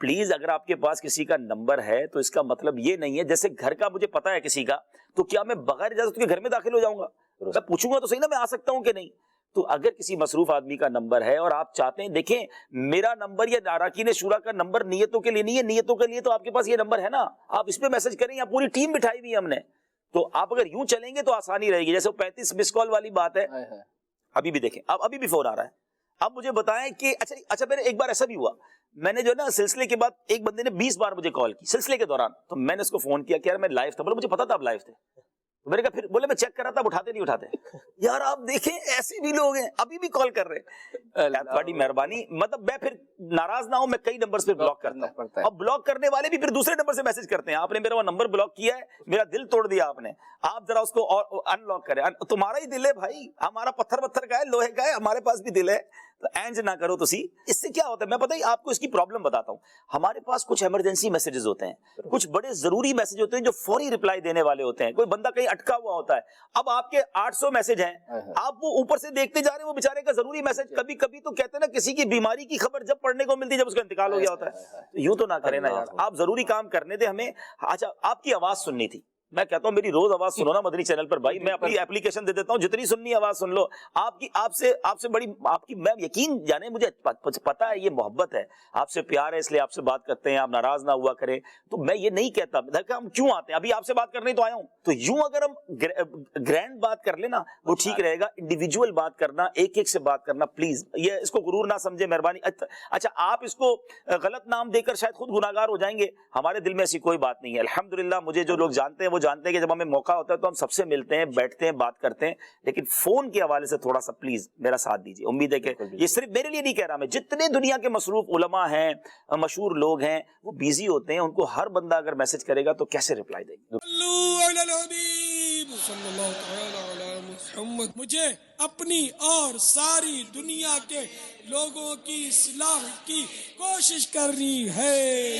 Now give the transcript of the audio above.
Please اگر آپ کے پاس کسی کا نمبر ہے تو اس کا مطلب یہ نہیں ہے جیسے گھر کا مجھے پتا ہے کسی کا تو کیا میں بغیر اجازت کے گھر میں داخل ہو جاؤں گا؟ میں پوچھوں گا تو صحیح نا میں آ سکتا ہوں کہ نہیں. تو اگر کسی مصروف آدمی کا نمبر ہے اور آپ چاہتے ہیں, دیکھیں میرا نمبر یا اراکین شورا کا نمبر نیتوں کے لیے نہیں ہے, نیتوں کے لیے تو آپ کے پاس یہ نمبر ہے نا, آپ اس پہ میسج کریں, یا پوری ٹیم بٹھائی ہوئی ہے ہم نے. تو آپ اگر یوں چلیں گے تو آسانی رہے گی. جیسے 35 مس کال والی بات ہے, ابھی بھی دیکھیں, اب ابھی بھی فون آ رہا ہے. اب مجھے بتائیں کہ اچھا میں نے ایک بار ایسا بھی ہوا, میں نے جو نا سلسلے کے بعد ایک بندے نے 20 بار مجھے کال کی سلسلے کے دوران, تو میں نے اس کو فون کیا کہ یار میں لائیو تھا, بولے مجھے پتا تھا آپ لائیو تھے. تو میں نے کہا پھر, بولے میں چیک کر رہا تھا, اٹھاتے نہیں اٹھاتے. یار آپ دیکھیں ایسے بھی لوگ ہیں ابھی بھی کال کر رہے ہیں. بڑی مہربانی, مطلب میں پھر ناراض نہ ہوں, میں کئی نمبر پہ بلاک کرتا ہوں, اب بلاک کرنے والے بھی پھر دوسرے نمبر سے میسج کرتے ہیں, آپ نے میرا وہ نمبر بلاک کیا ہے, میرا دل توڑ دیا آپ نے, آپ ذرا اس کو اور ان لاک کریں. تمہارا ہی دل ہے بھائی, ہمارا پتھر کا ہے, لوہے کا ہے, ہمارے پاس بھی دل ہے, تو اینج نہ کرو تسی. اس سے کیا ہوتا ہے میں پتہ ہی آپ کو اس کی پرابلم بتاتا ہوں. ہمارے پاس کچھ ایمرجنسی میسجز ہوتے ہیں, کچھ بڑے ضروری میسج ہوتے ہیں جو فوری رپلائی دینے والے ہوتے ہیں. کوئی بندہ کہیں اٹکا ہوا ہوتا ہے, اب آپ کے 800 میسج ہیں, آپ وہ اوپر سے دیکھتے جا رہے ہیں, وہ بیچارے کا ضروری میسج, کبھی کبھی تو کہتے ہیں نا کسی کی بیماری کی خبر جب پڑھنے کو ملتی ہے جب اس کا انتقال ہو گیا ہوتا ہے. یوں تو نہ کریں نا یار, آپ ضروری کام کرنے دیں ہمیں. اچھا آپ کی آواز سننی تھی, میں کہتا ہوں میری روز آواز سنو نا مدنی چینل پر بھائی, میں اپنی اپلیکیشن دے دیتا ہوں, جتنی سننی آواز سن لو. آپ سے بڑی آپ کی میں یقین جانے, مجھے پتا ہے یہ محبت ہے, آپ سے پیار ہے, اس لیے آپ سے بات کرتے ہیں, آپ ناراض نہ ہوا کریں. تو میں یہ نہیں کہتا دیکھا ہم کیوں آتے ہیں, ابھی آپ سے بات کرنے تو آیا ہوں. تو یوں اگر ہم گرینڈ بات کر لینا وہ ٹھیک رہے گا. انڈیویجول بات کرنا, ایک ایک سے بات کرنا پلیز, یہ اس کو غرور نہ سمجھے مہربانی. اچھا آپ اس کو غلط نام دے کر شاید خود گناہگار ہو جائیں گے, ہمارے دل میں ایسی کوئی بات نہیں ہے. الحمدللہ مجھے جو لوگ جانتے ہیں وہ جانتے ہیں کہ جب ہمیں موقع ہوتا ہے تو ہم سب سے ملتے ہیں, بیٹھتے ہیں, بات کرتے ہیں, لیکن فون کے حوالے سے تھوڑا سا پلیز میرا ساتھ دیجیے. امید ہے کہ یہ صرف میرے لیے نہیں کہہ رہا میں, جتنے دنیا کے مصروف علماء ہیں, مشہور لوگ ہیں, وہ بیزی ہوتے ہیں, ان کو ہر بندہ اگر میسج کرے گا تو کیسے رپلائی دیں گے. مجھے اپنی اور ساری دنیا کے لوگوں کی اصلاح کی کوشش کرنی ہے.